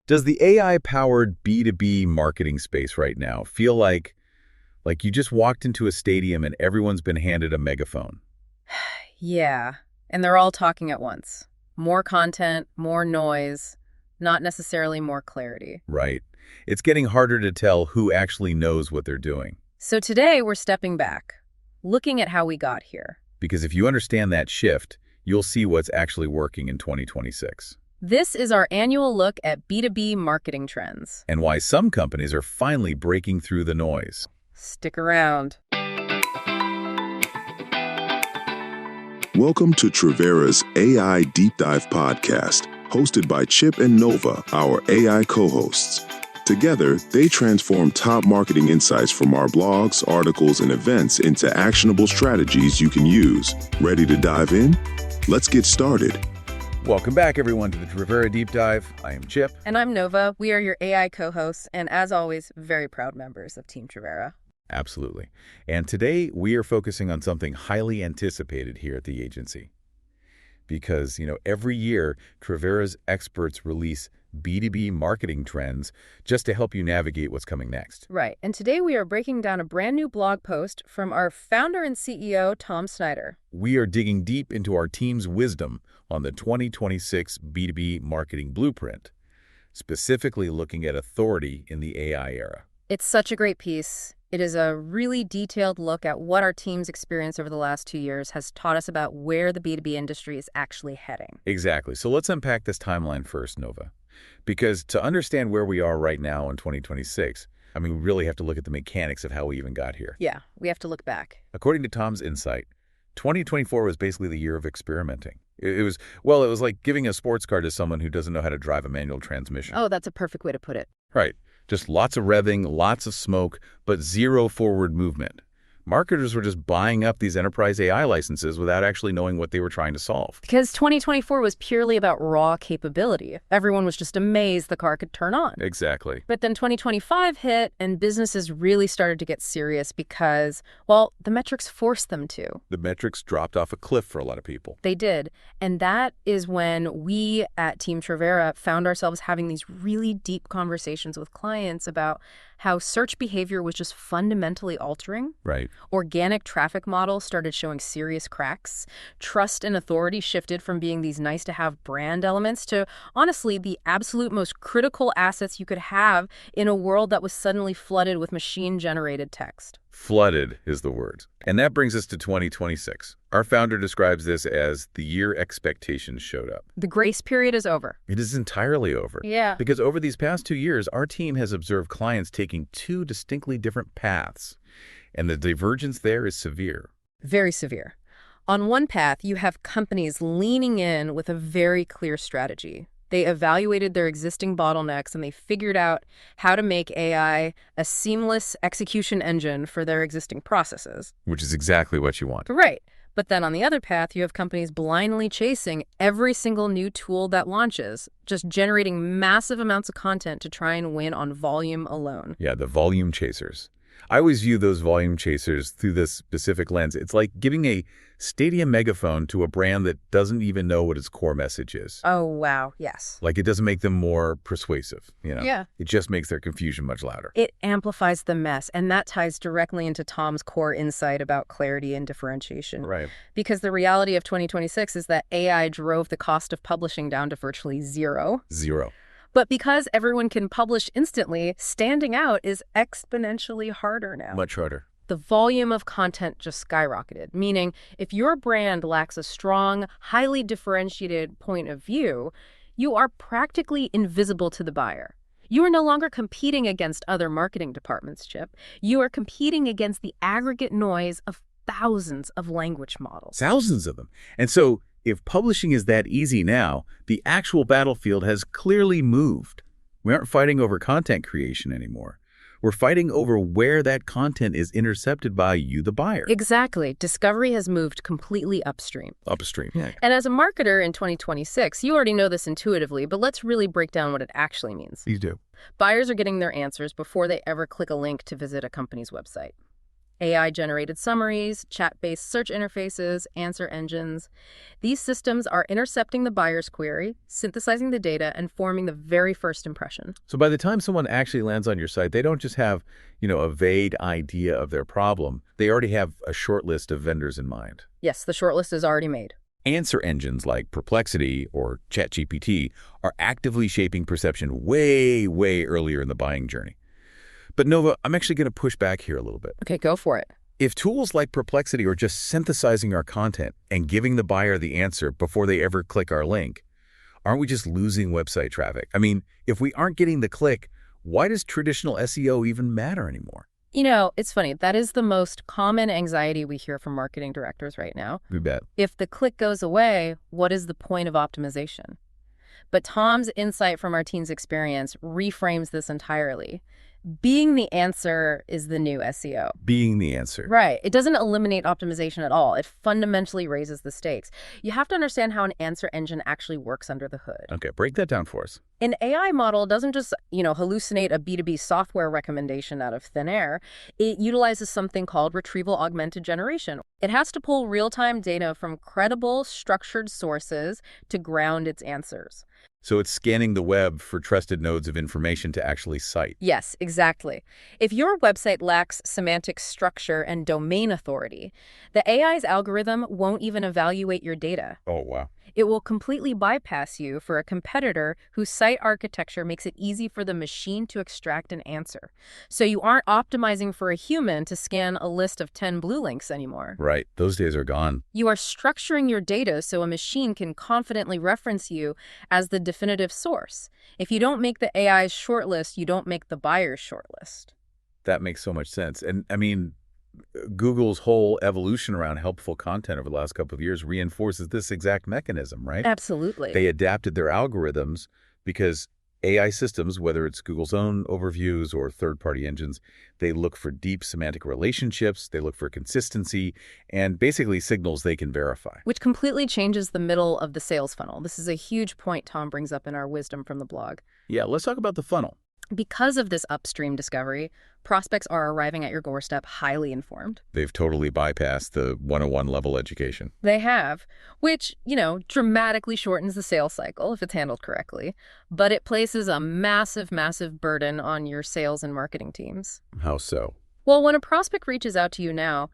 Does the AI-powered B2B marketing space right now feel like you just walked into a stadium and everyone's been handed a megaphone? Yeah, and they're all talking at once. More content, more noise, not necessarily more clarity. Right. It's getting harder to tell who actually knows what they're doing. So today we're stepping back, looking at how we got here. Because if you understand that shift, you'll see what's actually working in 2026. This is our annual look at B2B marketing trends. And why some companies are finally breaking through the noise. Stick around. Welcome to Trivera's AI Deep Dive podcast, hosted by Chip and Nova, our AI co-hosts. Together, they transform top marketing insights from our blogs, articles, and events into actionable strategies you can use. Ready to dive in? Let's get started. Welcome back, everyone, to the Trivera Deep Dive. I am Chip. And I'm Nova. We are your AI co-hosts, and as always, very proud members of Team Trivera. Absolutely. And today we are focusing on something highly anticipated here at the agency. Because, every year, Trivera's experts release B2B marketing trends just to help you navigate what's coming next. Right. And today we are breaking down a brand new blog post from our founder and CEO, Tom Snyder. We are digging deep into our team's wisdom on the 2026 B2B marketing blueprint, specifically looking at authority in the AI era. It's such a great piece. It is a really detailed look at what our team's experience over the last 2 years has taught us about where the B2B industry is actually heading. Exactly. So let's unpack this timeline first, Nova. Because to understand where we are right now in 2026, we really have to look at the mechanics of how we even got here. Yeah, we have to look back. According to Tom's insight, 2024 was basically the year of experimenting. It was like giving a sports car to someone who doesn't know how to drive a manual transmission. Oh, that's a perfect way to put it. Right. Just lots of revving, lots of smoke, but zero forward movement. Marketers were just buying up these enterprise AI licenses without actually knowing what they were trying to solve. Because 2024 was purely about raw capability. Everyone was just amazed the car could turn on. Exactly. But then 2025 hit, and businesses really started to get serious because, well, the metrics forced them to. The metrics dropped off a cliff for a lot of people. They did. And that is when we at Team Trivera found ourselves having these really deep conversations with clients about how search behavior was just fundamentally altering. Right. Organic traffic models started showing serious cracks. Trust and authority shifted from being these nice-to-have brand elements to, honestly, the absolute most critical assets you could have in a world that was suddenly flooded with machine-generated text. Flooded is the word. And that brings us to 2026. Our founder describes this as the year expectations showed up. The grace period is over. It is entirely over. Yeah. Because over these past 2 years, our team has observed clients taking two distinctly different paths. And the divergence there is severe. Very severe. On one path, you have companies leaning in with a very clear strategy. They evaluated their existing bottlenecks and they figured out how to make AI a seamless execution engine for their existing processes. Which is exactly what you want. Right. But then on the other path, you have companies blindly chasing every single new tool that launches, just generating massive amounts of content to try and win on volume alone. Yeah, the volume chasers. I always view those volume chasers through this specific lens. It's like giving a stadium megaphone to a brand that doesn't even know what its core message is. Oh, wow. Yes. Like it doesn't make them more persuasive, Yeah. It just makes their confusion much louder. It amplifies the mess, and that ties directly into Tom's core insight about clarity and differentiation. Right. Because the reality of 2026 is that AI drove the cost of publishing down to virtually zero. Zero. But because everyone can publish instantly, standing out is exponentially harder now. Much harder. The volume of content just skyrocketed, meaning if your brand lacks a strong, highly differentiated point of view, you are practically invisible to the buyer. You are no longer competing against other marketing departments, Chip. You are competing against the aggregate noise of thousands of language models. Thousands of them. And so if publishing is that easy now, the actual battlefield has clearly moved. We aren't fighting over content creation anymore. We're fighting over where that content is intercepted by you, the buyer. Exactly. Discovery has moved completely upstream. Upstream, yeah. And as a marketer in 2026, you already know this intuitively, but let's really break down what it actually means. You do. Buyers are getting their answers before they ever click a link to visit a company's website. AI-generated summaries, chat-based search interfaces, answer engines. These systems are intercepting the buyer's query, synthesizing the data, and forming the very first impression. So by the time someone actually lands on your site, they don't just have, a vague idea of their problem. They already have a short list of vendors in mind. Yes, the shortlist is already made. Answer engines like Perplexity or ChatGPT are actively shaping perception way, way earlier in the buying journey. But Nova, I'm actually going to push back here a little bit. Okay, go for it. If tools like Perplexity are just synthesizing our content and giving the buyer the answer before they ever click our link, aren't we just losing website traffic? I mean, if we aren't getting the click, why does traditional SEO even matter anymore? It's funny. That is the most common anxiety we hear from marketing directors right now. We bet. If the click goes away, what is the point of optimization? But Tom's insight from our team's experience reframes this entirely. Being the answer is the new SEO. Being the answer. Right. It doesn't eliminate optimization at all. It fundamentally raises the stakes. You have to understand how an answer engine actually works under the hood. Okay, break that down for us. An AI model doesn't just, hallucinate a B2B software recommendation out of thin air. It utilizes something called retrieval augmented generation. It has to pull real-time data from credible, structured sources to ground its answers. So it's scanning the web for trusted nodes of information to actually cite. Yes, exactly. If your website lacks semantic structure and domain authority, the AI's algorithm won't even evaluate your data. Oh, wow. It will completely bypass you for a competitor whose site architecture makes it easy for the machine to extract an answer. So you aren't optimizing for a human to scan a list of 10 blue links anymore. Right. Those days are gone. You are structuring your data so a machine can confidently reference you as the definitive source. If you don't make the AI's shortlist, you don't make the buyer's shortlist. That makes so much sense. And I mean, Google's whole evolution around helpful content over the last couple of years reinforces this exact mechanism, right? Absolutely. They adapted their algorithms because AI systems, whether it's Google's own overviews or third-party engines, they look for deep semantic relationships, they look for consistency, and basically signals they can verify. Which completely changes the middle of the sales funnel. This is a huge point Tom brings up in our wisdom from the blog. Yeah, let's talk about the funnel. Because of this upstream discovery, prospects are arriving at your doorstep highly informed. They've totally bypassed the 101 level education. They have, which, dramatically shortens the sales cycle if it's handled correctly, but it places a massive, massive burden on your sales and marketing teams. How so? Well, when a prospect reaches out to you now,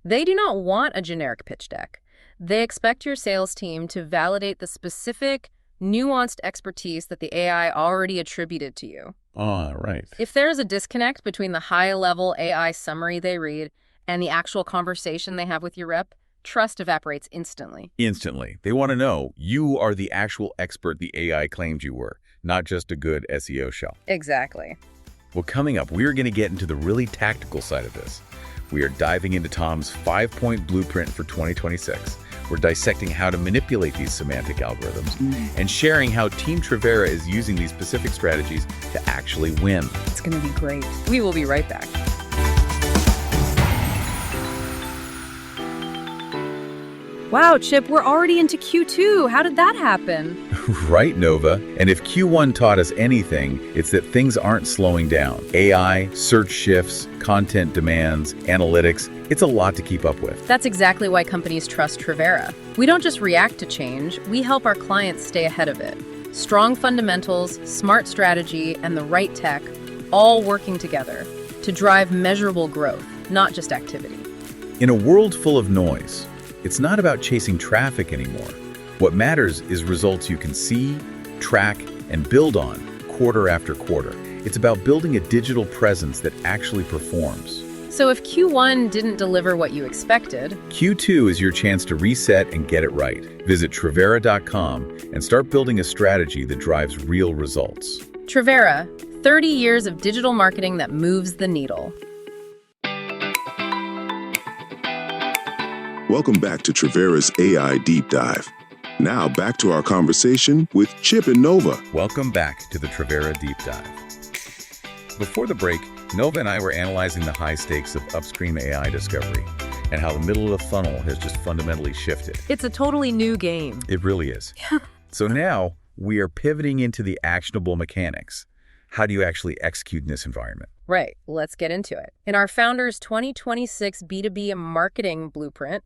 they do not want a generic pitch deck. They expect your sales team to validate the specific, nuanced expertise that the AI already attributed to you. Ah, right. If there is a disconnect between the high-level AI summary they read and the actual conversation they have with your rep, trust evaporates instantly. Instantly. They want to know you are the actual expert the AI claimed you were, not just a good SEO shell. Exactly. Well, coming up, we're going to get into the really tactical side of this. We are diving into Tom's 5-point blueprint for 2026. We're dissecting how to manipulate these semantic algorithms and sharing how Team Trivera is using these specific strategies to actually win. It's going to be great. We will be right back. Wow, Chip, we're already into Q2. How did that happen? Right, Nova. And if Q1 taught us anything, it's that things aren't slowing down. AI, search shifts, content demands, analytics, it's a lot to keep up with. That's exactly why companies trust Trivera. We don't just react to change, we help our clients stay ahead of it. Strong fundamentals, smart strategy, and the right tech, all working together to drive measurable growth, not just activity. In a world full of noise, it's not about chasing traffic anymore. What matters is results you can see, track, and build on quarter after quarter. It's about building a digital presence that actually performs. So if Q1 didn't deliver what you expected, Q2 is your chance to reset and get it right. Visit Trivera.com and start building a strategy that drives real results. Trivera, 30 years of digital marketing that moves the needle. Welcome back to Trivera's AI Deep Dive. Now back to our conversation with Chip and Nova. Welcome back to the Trivera Deep Dive. Before the break, Nova and I were analyzing the high stakes of upstream AI discovery and how the middle of the funnel has just fundamentally shifted. It's a totally new game. It really is. So now we are pivoting into the actionable mechanics. how do you actually execute in this environment? Right. Let's get into it. In our founder's 2026 B2B Marketing Blueprint,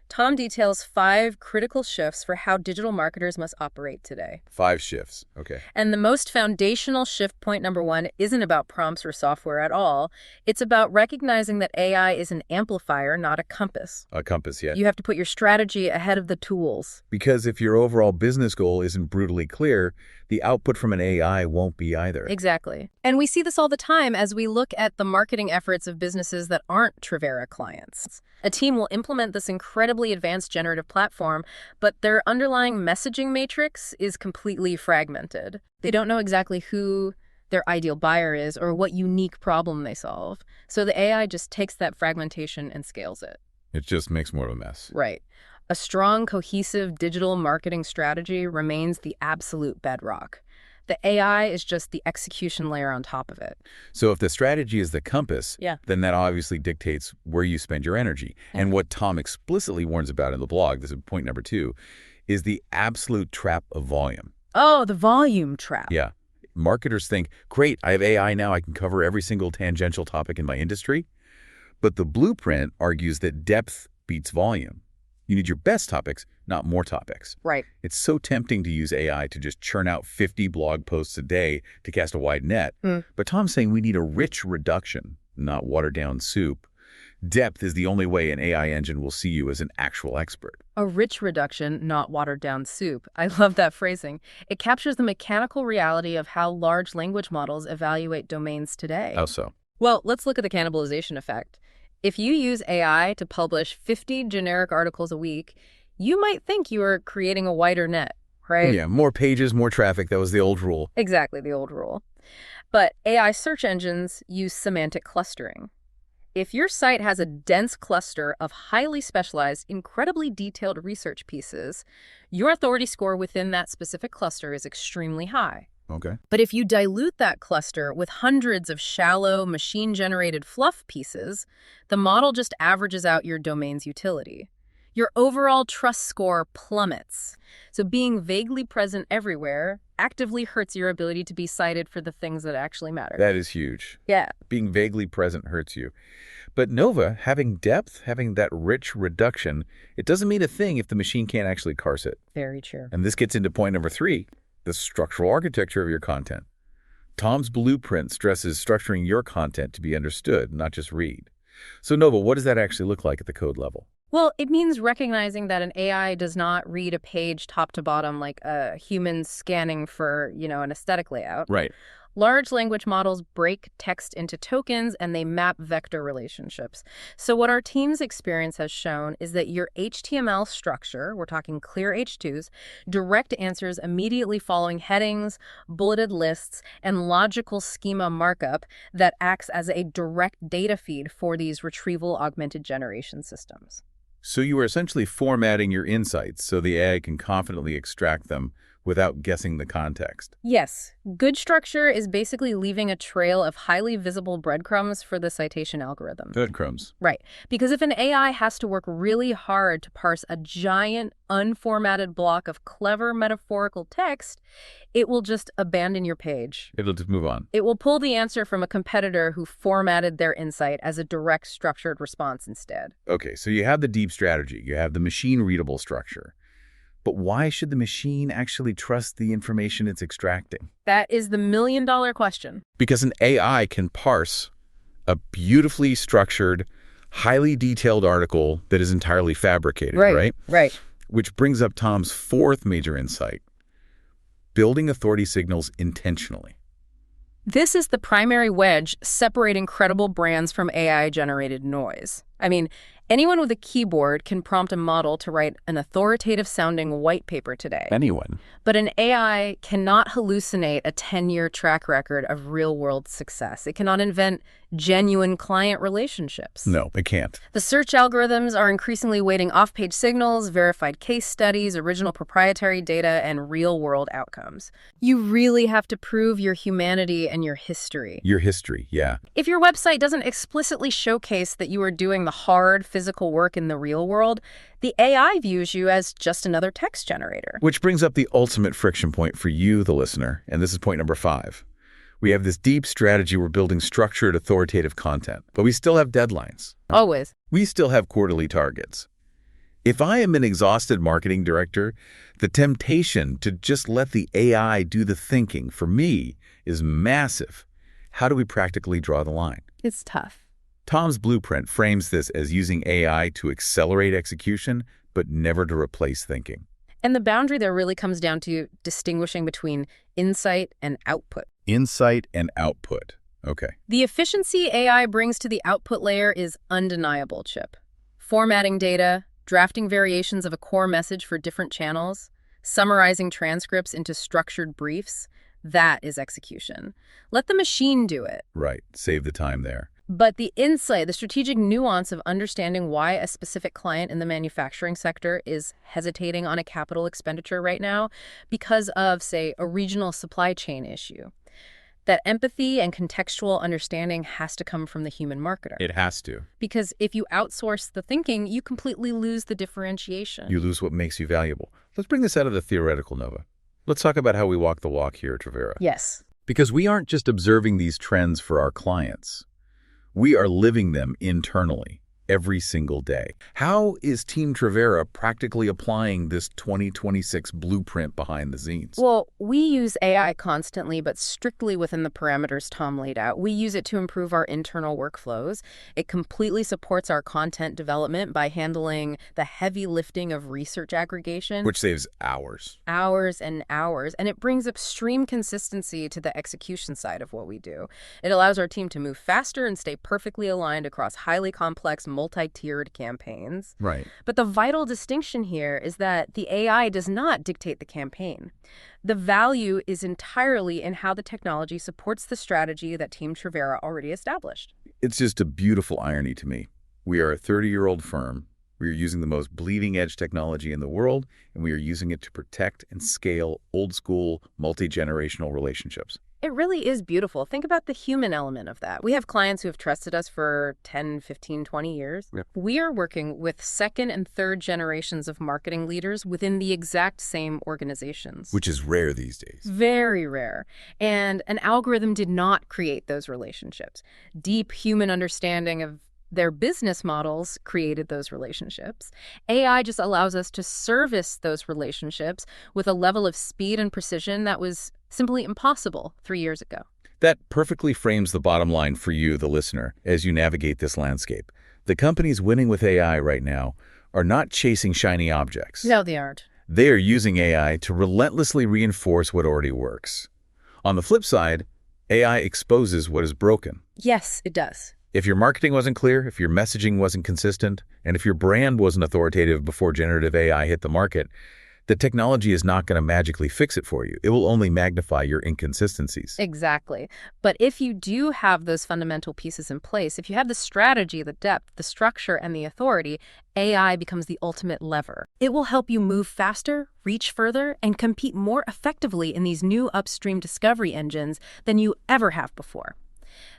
Tom details 5 critical shifts for how digital marketers must operate today. 5 shifts. Okay. And the most foundational shift, point number 1, isn't about prompts or software at all. It's about recognizing that AI is an amplifier, not a compass. A compass, yeah. You have to put your strategy ahead of the tools. Because if your overall business goal isn't brutally clear, the output from an AI won't be either. Exactly. And we see this all the time as we look at the marketing efforts of businesses that aren't Trivera clients. A team will implement this incredibly advanced generative platform, but their underlying messaging matrix is completely fragmented. They don't know exactly who their ideal buyer is or what unique problem they solve. So the AI just takes that fragmentation and scales it. It just makes more of a mess. Right. A strong, cohesive digital marketing strategy remains the absolute bedrock. The AI is just the execution layer on top of it. So if the strategy is the compass, Yeah. then that obviously dictates where you spend your energy. And what Tom explicitly warns about in the blog, this is point number 2, is the absolute trap of volume. Oh, the volume trap. Yeah. Marketers think, great, I have AI now, I can cover every single tangential topic in my industry. But the blueprint argues that depth beats volume. You need your best topics, not more topics. Right. It's so tempting to use AI to just churn out 50 blog posts a day to cast a wide net. But Tom's saying we need a rich reduction, not watered-down soup. Depth is the only way an AI engine will see you as an actual expert. A rich reduction, not watered-down soup. I love that phrasing. It captures the mechanical reality of how large language models evaluate domains today. How so? Well, let's look at the cannibalization effect. If you use AI to publish 50 generic articles a week, you might think you are creating a wider net, right? Yeah, more pages, more traffic. That was the old rule. Exactly, the old rule. But AI search engines use semantic clustering. If your site has a dense cluster of highly specialized, incredibly detailed research pieces, your authority score within that specific cluster is extremely high. Okay. But if you dilute that cluster with hundreds of shallow, machine-generated fluff pieces, the model just averages out your domain's utility. Your overall trust score plummets. So being vaguely present everywhere actively hurts your ability to be cited for the things that actually matter. That is huge. Yeah. Being vaguely present hurts you. But Nova, having depth, having that rich reduction, it doesn't mean a thing if the machine can't actually parse it. Very true. And this gets into point number 3, the structural architecture of your content. Tom's blueprint stresses structuring your content to be understood, not just read. So Nova, what does that actually look like at the code level? Well, it means recognizing that an AI does not read a page top to bottom like a human scanning for, an aesthetic layout. Right. Large language models break text into tokens and they map vector relationships. So what our team's experience has shown is that your HTML structure, we're talking clear H2s, direct answers immediately following headings, bulleted lists, and logical schema markup that acts as a direct data feed for these retrieval augmented generation systems. So you are essentially formatting your insights so the AI can confidently extract them without guessing the context. Yes. Good structure is basically leaving a trail of highly visible breadcrumbs for the citation algorithm. Breadcrumbs. Right. Because if an AI has to work really hard to parse a giant, unformatted block of clever metaphorical text, it will just abandon your page. It'll just move on. It will pull the answer from a competitor who formatted their insight as a direct structured response instead. Okay, so you have the deep strategy. You have the machine-readable structure. But why should the machine actually trust the information it's extracting? That is the million-dollar question. Because an AI can parse a beautifully structured, highly detailed article that is entirely fabricated, right? Right. Which brings up Tom's 4th major insight, building authority signals intentionally. This is the primary wedge separating credible brands from AI-generated noise. I mean, anyone with a keyboard can prompt a model to write an authoritative-sounding white paper today. Anyone. But an AI cannot hallucinate a 10-year track record of real-world success. It cannot invent genuine client relationships. No, it can't. The search algorithms are increasingly weighting off-page signals, verified case studies, original proprietary data, and real-world outcomes. You really have to prove your humanity and your history. Your history, yeah. If your website doesn't explicitly showcase that you are doing the hard physical work in the real world, the AI views you as just another text generator. Which brings up the ultimate friction point for you, the listener, and this is point number 5. We have this deep strategy. We're building structured, authoritative content, but we still have deadlines. Always. We still have quarterly targets. If I am an exhausted marketing director, the temptation to just let the AI do the thinking for me is massive. How do we practically draw the line? It's tough. Tom's blueprint frames this as using AI to accelerate execution, but never to replace thinking. And the boundary there really comes down to distinguishing between insight and output. Insight and output. Okay. The efficiency AI brings to the output layer is undeniable, Chip. Formatting data, drafting variations of a core message for different channels, summarizing transcripts into structured briefs, that is execution. Let the machine do it. Right. Save the time there. But the insight, the strategic nuance of understanding why a specific client in the manufacturing sector is hesitating on a capital expenditure right now because of, say, a regional supply chain issue. That empathy and contextual understanding has to come from the human marketer. It has to. Because if you outsource the thinking, you completely lose the differentiation. You lose what makes you valuable. Let's bring this out of the theoretical, Nova. Let's talk about how we walk the walk here at Trivera. Yes. Because we aren't just observing these trends for our clients. We are living them internally every single day. How is Team Trivera practically applying this 2026 blueprint behind the scenes? Well, we use AI constantly, but strictly within the parameters Tom laid out. We use it to improve our internal workflows. It completely supports our content development by handling the heavy lifting of research aggregation. Which saves hours. Hours and hours. And it brings extreme consistency to the execution side of what we do. It allows our team to move faster and stay perfectly aligned across highly complex, multi-tiered campaigns. Right. But the vital distinction here is that the AI does not dictate the campaign. The value is entirely in how the technology supports the strategy that Team Trivera already established. It's just a beautiful irony to me. We are a 30-year-old firm. We are using the most bleeding-edge technology in the world, and we are using it to protect and scale old-school, multi-generational relationships. It really is beautiful. Think about the human element of that. We have clients who have trusted us for 10, 15, 20 years. Yep. We are working with second and third generations of marketing leaders within the exact same organizations. Which is rare these days. Very rare. And an algorithm did not create those relationships. Deep human understanding of their business models created those relationships. AI just allows us to service those relationships with a level of speed and precision that was simply impossible 3 years ago. That perfectly frames the bottom line for you, the listener, as you navigate this landscape. The companies winning with AI right now are not chasing shiny objects. No, they aren't. They are using AI to relentlessly reinforce what already works. On the flip side, AI exposes what is broken. Yes, it does. If your marketing wasn't clear, if your messaging wasn't consistent, and if your brand wasn't authoritative before generative AI hit the market, the technology is not going to magically fix it for you. It will only magnify your inconsistencies. Exactly. But if you do have those fundamental pieces in place, if you have the strategy, the depth, the structure, and the authority, AI becomes the ultimate lever. It will help you move faster, reach further, and compete more effectively in these new upstream discovery engines than you ever have before.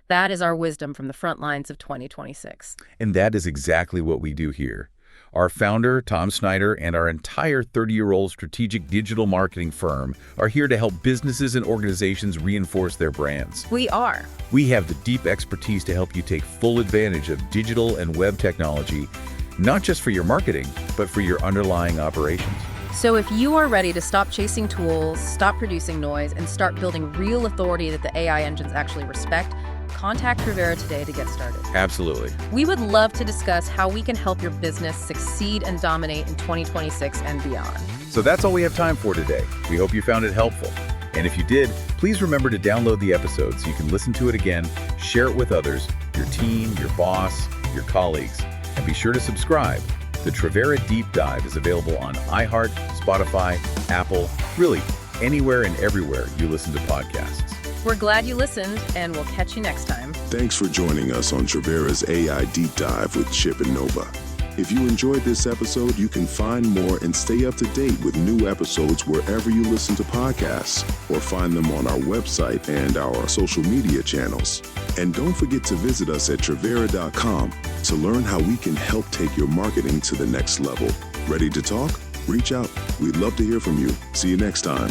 That is our wisdom from the front lines of 2026. And that is exactly what we do here. Our founder, Tom Snyder, and our entire 30-year-old strategic digital marketing firm are here to help businesses and organizations reinforce their brands. We are. We have the deep expertise to help you take full advantage of digital and web technology, not just for your marketing, but for your underlying operations. So if you are ready to stop chasing tools, stop producing noise, and start building real authority that the AI engines actually respect, contact Trivera today to get started. Absolutely. We would love to discuss how we can help your business succeed and dominate in 2026 and beyond. So that's all we have time for today. We hope you found it helpful. And if you did, please remember to download the episode so you can listen to it again, share it with others, your team, your boss, your colleagues, and be sure to subscribe. The Trivera Deep Dive is available on iHeart, Spotify, Apple, really anywhere and everywhere you listen to podcasts. We're glad you listened, and we'll catch you next time. Thanks for joining us on Trivera's AI Deep Dive with Chip and Nova. If you enjoyed this episode, you can find more and stay up to date with new episodes wherever you listen to podcasts, or find them on our website and our social media channels. And don't forget to visit us at Trivera.com to learn how we can help take your marketing to the next level. Ready to talk? Reach out. We'd love to hear from you. See you next time.